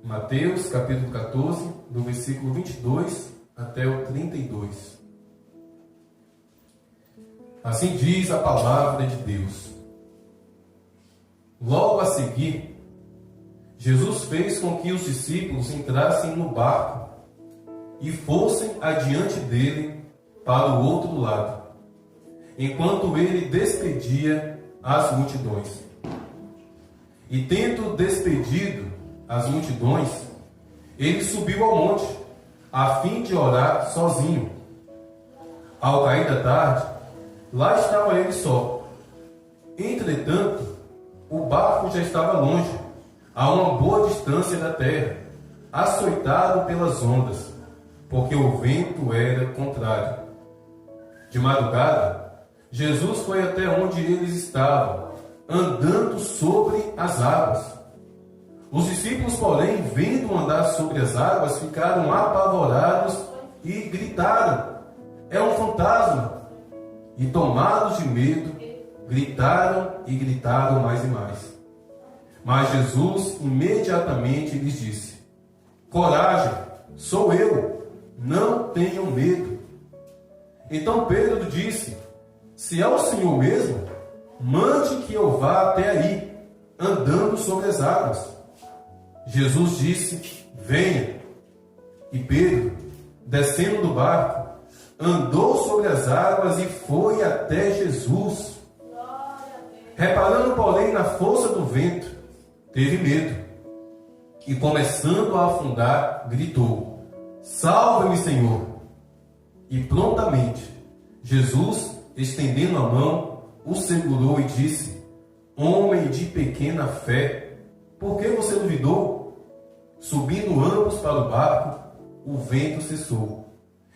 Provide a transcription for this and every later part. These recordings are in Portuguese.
Mateus capítulo 14, do versículo 22 até o 32. Assim diz a palavra de Deus. Logo a seguir, Jesus fez com que os discípulos entrassem no barco e fossem adiante dele para o outro lado, enquanto ele despedia as multidões. E tendo despedido as multidões, ele subiu ao monte, a fim de orar sozinho. Ao cair da tarde, lá estava ele só. Entretanto, o barco já estava longe, a uma boa distância da terra, açoitado pelas ondas, porque o vento era contrário. De madrugada, Jesus foi até onde eles estavam, andando sobre as águas. Os discípulos, porém, vendo andar sobre as águas, ficaram apavorados e gritaram: "É um fantasma!" E tomados de medo, gritaram e gritaram mais e mais. Mas Jesus imediatamente lhes disse: "Coragem, sou eu, não tenham medo." Então Pedro disse: "Se é o Senhor mesmo, mande que eu vá até aí, andando sobre as águas." Jesus disse: "Venha." E Pedro, descendo do barco, andou sobre as águas e foi até Jesus. Reparando, porém, na força do vento, teve medo e, começando a afundar, gritou: "Salva-me, Senhor!" E prontamente Jesus, estendendo a mão, o segurou e disse: "Homem de pequena fé, por que você duvidou?" Subindo ambos para o barco, o vento cessou.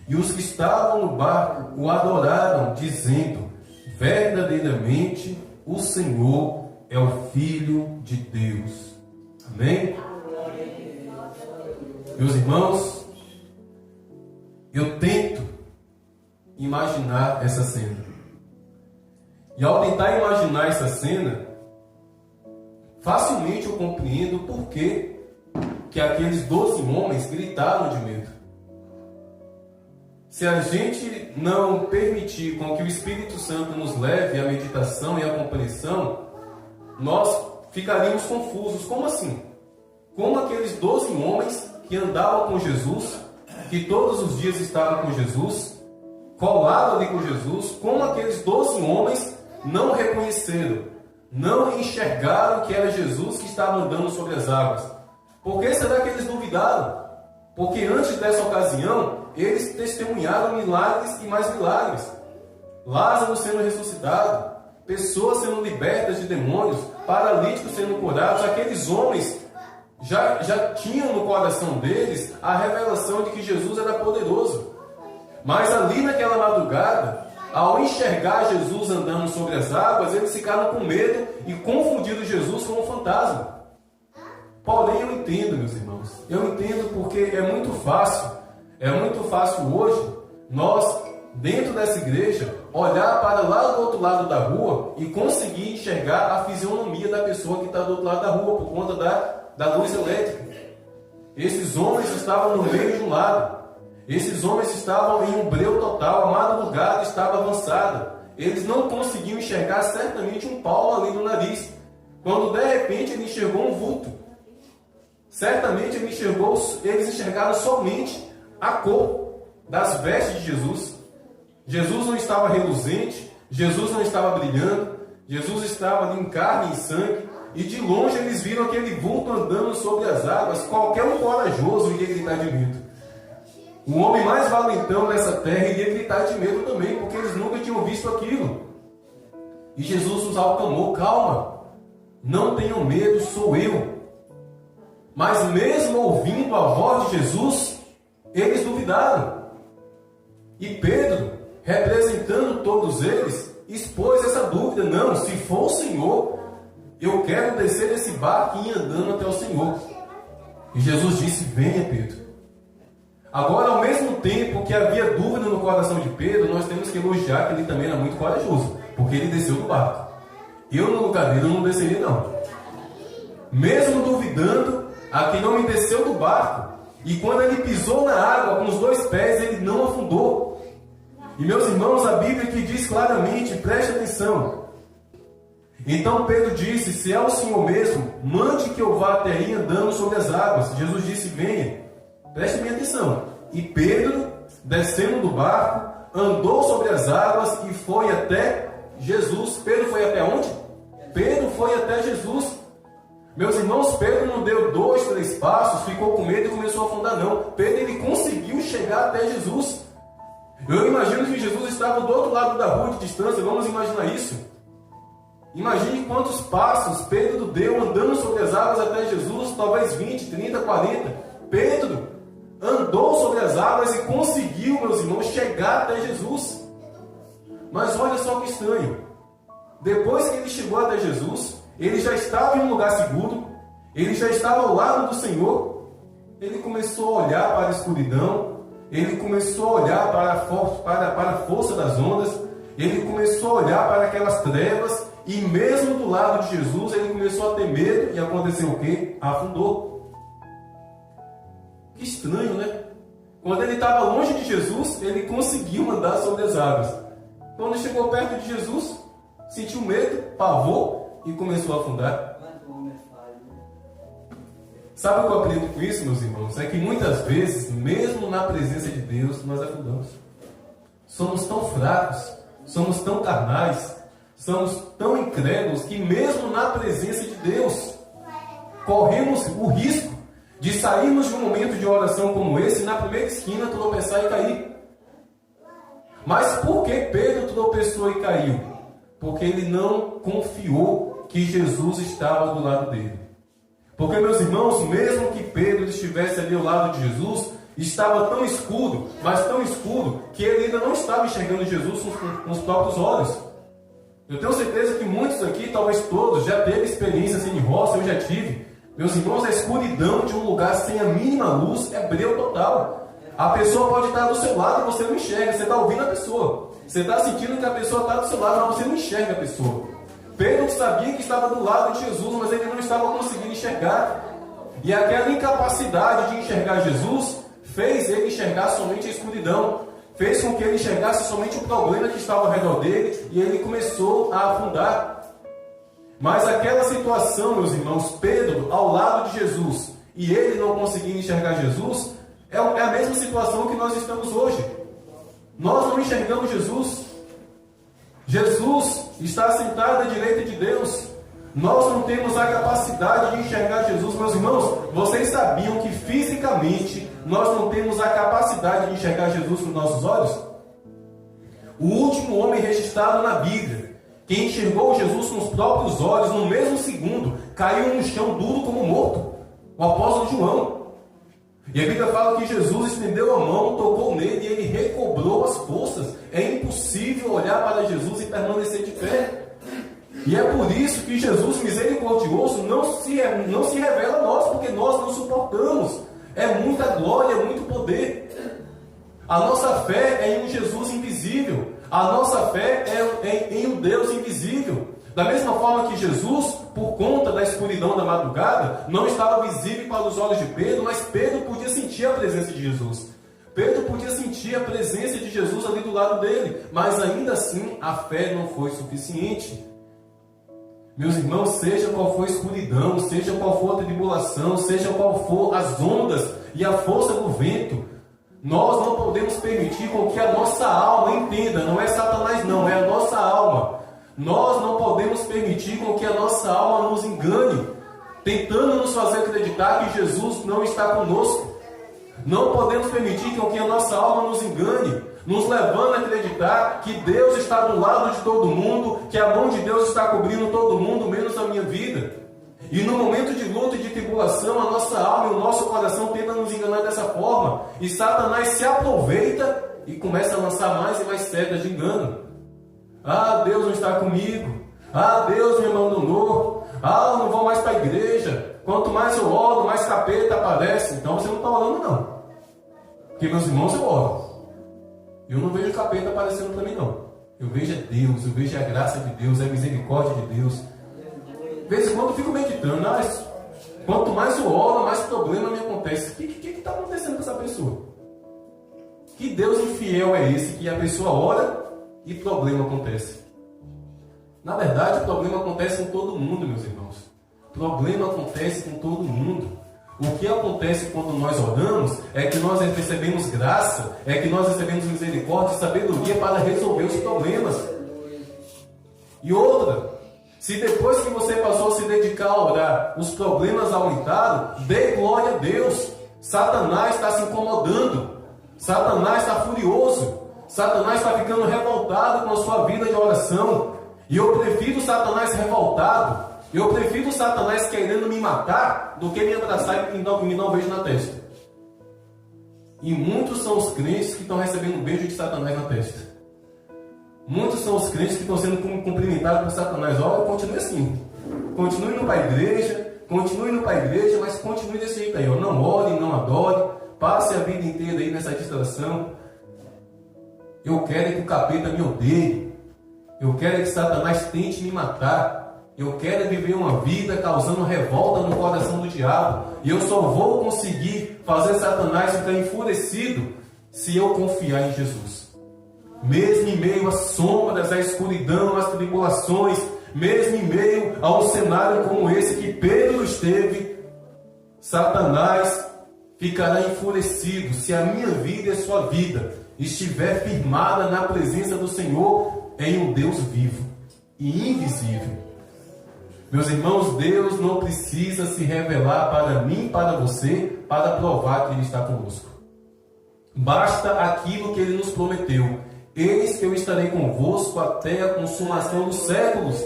E os que estavam no barco o adoraram, dizendo: "Verdadeiramente o Senhor é o Filho de Deus." Amém? Meus irmãos, eu tento imaginar essa cena. E ao tentar imaginar essa cena, facilmente eu compreendo por que aqueles 12 homens gritaram de medo. Se a gente não permitir com que o Espírito Santo nos leve à meditação e à compreensão, nós ficaríamos confusos. Como assim? Como aqueles 12 homens que andavam com Jesus, que todos os dias estavam com Jesus, colados ali com Jesus, como aqueles 12 homens não reconheceram, não enxergaram que era Jesus que estava andando sobre as águas? Por que será que eles duvidaram? Porque antes dessa ocasião, eles testemunharam milagres e mais milagres. Lázaro sendo ressuscitado, pessoas sendo libertas de demônios, paralíticos sendo curados. Aqueles homens já tinham no coração deles a revelação de que Jesus era poderoso. Mas ali naquela madrugada, ao enxergar Jesus andando sobre as águas, eles ficaram com medo e confundiram Jesus com um fantasma. Porém, eu entendo, meus irmãos, eu entendo porque é muito fácil hoje, nós, dentro dessa igreja, olhar para lá do outro lado da rua e conseguir enxergar a fisionomia da pessoa que está do outro lado da rua, por conta da luz elétrica. Esses homens estavam no meio de um lago, esses homens estavam em um breu total, a madrugada estava avançada, eles não conseguiam enxergar certamente um palmo ali no nariz, quando de repente ele enxergou um vulto. Certamente eles enxergaram somente a cor das vestes de Jesus. Jesus não estava reluzente, Jesus não estava brilhando, Jesus estava ali em carne e sangue, e de longe eles viram aquele vulto andando sobre as águas. Qualquer um corajoso iria gritar de medo. O homem mais valentão dessa terra iria gritar de medo também, porque eles nunca tinham visto aquilo. E Jesus os acalmou: "Calma, não tenham medo, sou eu." Mas mesmo ouvindo a voz de Jesus, eles duvidaram. E Pedro, representando todos eles, expôs essa dúvida: "Não, se for o Senhor, eu quero descer desse barco e ir andando até o Senhor." E Jesus disse: "Venha, Pedro." Agora, ao mesmo tempo que havia dúvida no coração de Pedro, nós temos que elogiar que ele também era muito corajoso, porque ele desceu do barco. Eu, no lugar dele, não desceria, não. Mesmo duvidando, a quem não me desceu do barco, e quando ele pisou na água com os 2 pés, ele não afundou. E meus irmãos, a Bíblia aqui diz claramente, preste atenção. Então Pedro disse: se é o Senhor mesmo, mande que eu vá até aí andando sobre as águas. Jesus disse: venha. Preste bem atenção. E Pedro, descendo do barco, andou sobre as águas e foi até Jesus. Pedro foi até onde? Pedro foi até Jesus. Meus irmãos, Pedro não deu 2, 3 passos, ficou com medo e começou a afundar, não. Pedro, ele conseguiu chegar até Jesus. Eu imagino que Jesus estava do outro lado da rua de distância. Vamos imaginar isso. Imagine quantos passos Pedro deu andando sobre as águas até Jesus, talvez 20, 30, 40. Pedro andou sobre as águas e conseguiu, meus irmãos, chegar até Jesus. Mas olha só que estranho. Depois que ele chegou até Jesus, ele já estava em um lugar seguro, ele já estava ao lado do Senhor. Ele começou a olhar para a escuridão, ele começou a olhar para a força das ondas, ele começou a olhar para aquelas trevas, e mesmo do lado de Jesus, ele começou a ter medo, e aconteceu o quê? Afundou. Que estranho, né? Quando ele estava longe de Jesus, ele conseguiu andar sobre as águas. Quando chegou perto de Jesus, sentiu medo, pavor e começou a afundar. Sabe o que eu aprendo com isso, meus irmãos? É que muitas vezes, mesmo na presença de Deus, nós afundamos. Somos tão fracos, somos tão carnais, somos tão incrédulos que mesmo na presença de Deus, corremos o risco de sairmos de um momento de oração como esse, na primeira esquina, tropeçar e cair. Mas por que Pedro tropeçou e caiu? Porque ele não confiou que Jesus estava do lado dele. Porque, meus irmãos, mesmo que Pedro estivesse ali ao lado de Jesus, estava tão escuro, mas tão escuro, que ele ainda não estava enxergando Jesus com os próprios olhos. Eu tenho certeza que muitos aqui, talvez todos, já teve experiência assim de roça, eu já tive. Meus irmãos, a escuridão de um lugar sem a mínima luz é breu total. A pessoa pode estar do seu lado e você não enxerga, você está ouvindo a pessoa. Você está sentindo que a pessoa está do seu lado, mas você não enxerga a pessoa. Pedro sabia que estava do lado de Jesus, mas ele não estava conseguindo enxergar. E aquela incapacidade de enxergar Jesus fez ele enxergar somente a escuridão. Fez com que ele enxergasse somente o problema que estava ao redor dele e ele começou a afundar. Mas aquela situação, meus irmãos, Pedro ao lado de Jesus e ele não conseguindo enxergar Jesus, é a mesma situação que nós estamos hoje. Nós não enxergamos Jesus. Jesus está sentado à direita de Deus. Nós não temos a capacidade de enxergar Jesus. Meus irmãos, vocês sabiam que fisicamente nós não temos a capacidade de enxergar Jesus com nossos olhos? O último homem registrado na Bíblia, que enxergou Jesus com os próprios olhos, no mesmo segundo, caiu no chão duro como morto, o apóstolo João. E a Bíblia fala que Jesus estendeu a mão, tocou nele e ele recobrou as forças. É impossível olhar para Jesus e permanecer de pé. E é por isso que Jesus misericordioso não se revela a nós, porque nós não suportamos. É muita glória, é muito poder. A nossa fé é em um Jesus invisível. A nossa fé é em um Deus invisível. Da mesma forma que Jesus, por conta da escuridão da madrugada, não estava visível para os olhos de Pedro, mas Pedro podia sentir a presença de Jesus. Pedro podia sentir a presença de Jesus ali do lado dele, mas ainda assim a fé não foi suficiente. Meus irmãos, seja qual for a escuridão, seja qual for a tribulação, seja qual for as ondas e a força do vento, nós não podemos permitir com que a nossa alma entenda, não é Satanás não, é a nossa alma. Nós não podemos permitir com que a nossa alma nos engane, tentando nos fazer acreditar que Jesus não está conosco. Não podemos permitir com que a nossa alma nos engane, nos levando a acreditar que Deus está do lado de todo mundo, que a mão de Deus está cobrindo todo mundo, menos a minha vida. E no momento de luta e de tribulação, a nossa alma e o nosso coração tentam nos enganar dessa forma. E Satanás se aproveita e começa a lançar mais e mais setas de engano. Ah, Deus não está comigo. Ah, Deus me abandonou. Ah, eu não vou mais para a igreja. Quanto mais eu oro, mais capeta aparece. Então você não está orando não. Porque meus irmãos, eu oro. Eu não vejo capeta aparecendo para mim não. Eu vejo é Deus, eu vejo a graça de Deus, a misericórdia de Deus. De vez em quando eu fico meditando, Quanto mais eu oro, mais problema me acontece. O que está acontecendo com essa pessoa? Que Deus infiel é esse que a pessoa ora e problema acontece? Na verdade, o problema acontece com todo mundo, meus irmãos. O problema acontece com todo mundo. O que acontece quando nós oramos é que nós recebemos graça, é que nós recebemos misericórdia e sabedoria para resolver os problemas. E outra, se depois que você passou a se dedicar a orar, os problemas aumentaram, dê glória a Deus. Satanás está se incomodando. Satanás está furioso. Satanás está ficando revoltado com a sua vida de oração. E eu prefiro Satanás revoltado. Eu prefiro Satanás querendo me matar do que me abraçar e me dar um beijo na testa. E muitos são os crentes que estão recebendo um beijo de Satanás na testa. Muitos são os crentes que estão sendo cumprimentados por Satanás. Olha, continue assim. Continue indo para a igreja, mas continue desse jeito aí. Não ore, não adore. Passe a vida inteira aí nessa distração. Eu quero que o capeta me odeie. Eu quero que Satanás tente me matar. Eu quero viver uma vida causando revolta no coração do diabo. E eu só vou conseguir fazer Satanás ficar enfurecido se eu confiar em Jesus. Mesmo em meio às sombras, à escuridão, às tribulações, mesmo em meio a um cenário como esse que Pedro esteve, Satanás ficará enfurecido se a minha vida e a sua vida estiver firmada na presença do Senhor em um Deus vivo e invisível. Meus irmãos, Deus não precisa se revelar para mim e para você para provar que Ele está conosco. Basta aquilo que Ele nos prometeu. Eis que eu estarei convosco até a consumação dos séculos.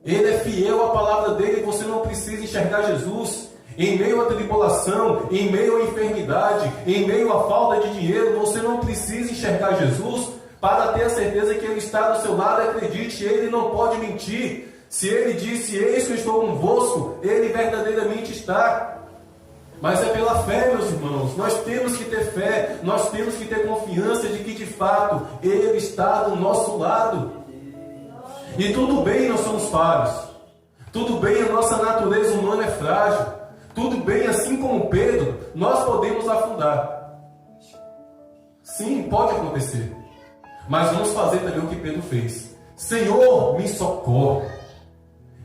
Ele é fiel à palavra dele e você não precisa enxergar Jesus. Em meio à tribulação, em meio à enfermidade, em meio à falta de dinheiro, você não precisa enxergar Jesus para ter a certeza que Ele está do seu lado. Acredite, Ele não pode mentir. Se Ele disse, eis que eu estou convosco, Ele verdadeiramente está. Mas é pela fé, meus irmãos. Nós temos que ter fé, nós temos que ter confiança de que de fato Ele está do nosso lado. E tudo bem, nós somos falhos. Tudo bem, a nossa natureza humana é frágil. Tudo bem, assim como Pedro, nós podemos afundar. Sim, pode acontecer. Mas vamos fazer também o que Pedro fez. Senhor, me socorre.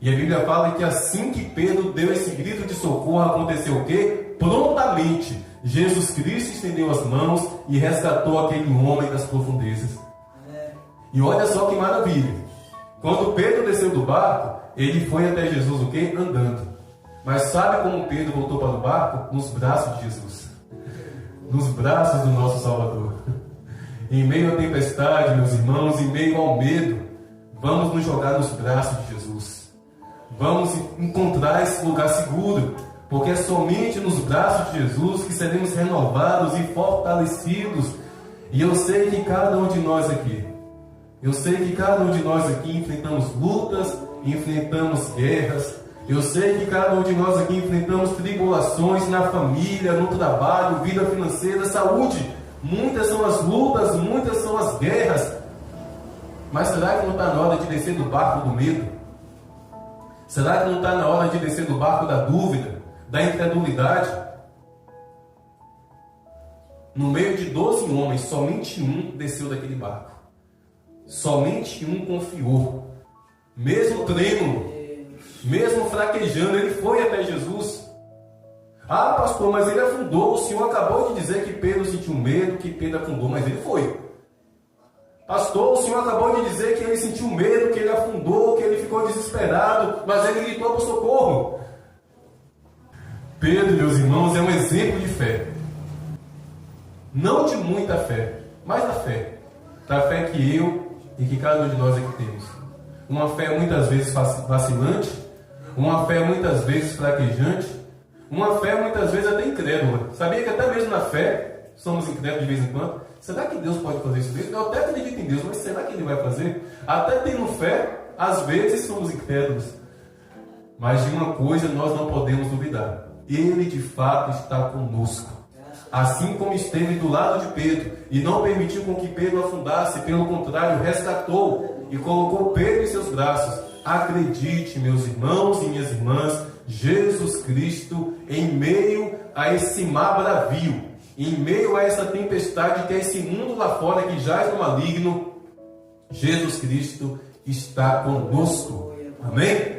E a Bíblia fala que assim que Pedro deu esse grito de socorro, aconteceu o quê? Prontamente, Jesus Cristo estendeu as mãos e resgatou aquele homem das profundezas. E olha só que maravilha. Quando Pedro desceu do barco, ele foi até Jesus o quê? Andando. Mas sabe como Pedro voltou para o barco? Nos braços de Jesus. Nos braços do nosso Salvador. Em meio à tempestade, meus irmãos, em meio ao medo, vamos nos jogar nos braços de Jesus. Vamos encontrar esse lugar seguro, porque é somente nos braços de Jesus que seremos renovados e fortalecidos. E eu sei que cada um de nós aqui, enfrentamos lutas, enfrentamos guerras. Eu sei que cada um de nós aqui enfrentamos tribulações na família, no trabalho, vida financeira, saúde. Muitas são as lutas, muitas são as guerras. Mas será que não está na hora de descer do barco do medo? Será que não está na hora de descer do barco da dúvida, da incredulidade? No meio de 12 homens, somente um desceu daquele barco. Somente um confiou. Mesmo trêmulo, mesmo fraquejando, ele foi até Jesus. Ah, pastor, mas ele afundou. O senhor acabou de dizer que Pedro sentiu medo, que Pedro afundou, mas ele foi. Pastor, o senhor acabou de dizer que ele sentiu medo, que ele afundou, que ele ficou desesperado, mas ele gritou por socorro. Pedro, meus irmãos, é um exemplo de fé. Não de muita fé, mas da fé. Da fé que eu e que cada um de nós aqui temos. Uma fé muitas vezes vacilante, uma fé muitas vezes fraquejante, uma fé muitas vezes até incrédula. Sabia que até mesmo na fé somos incrédulos de vez em quando? Será que Deus pode fazer isso mesmo? Eu até acredito em Deus, mas será que Ele vai fazer? Até tendo fé, às vezes somos incrédulos. Mas de uma coisa nós não podemos duvidar. Ele de fato está conosco. Assim como esteve do lado de Pedro e não permitiu com que Pedro afundasse, pelo contrário, resgatou e colocou Pedro em seus braços. Acredite, meus irmãos e minhas irmãs, Jesus Cristo, em meio a esse mar bravio, em meio a essa tempestade que é esse mundo lá fora que jaz no maligno, Jesus Cristo está conosco. Amém?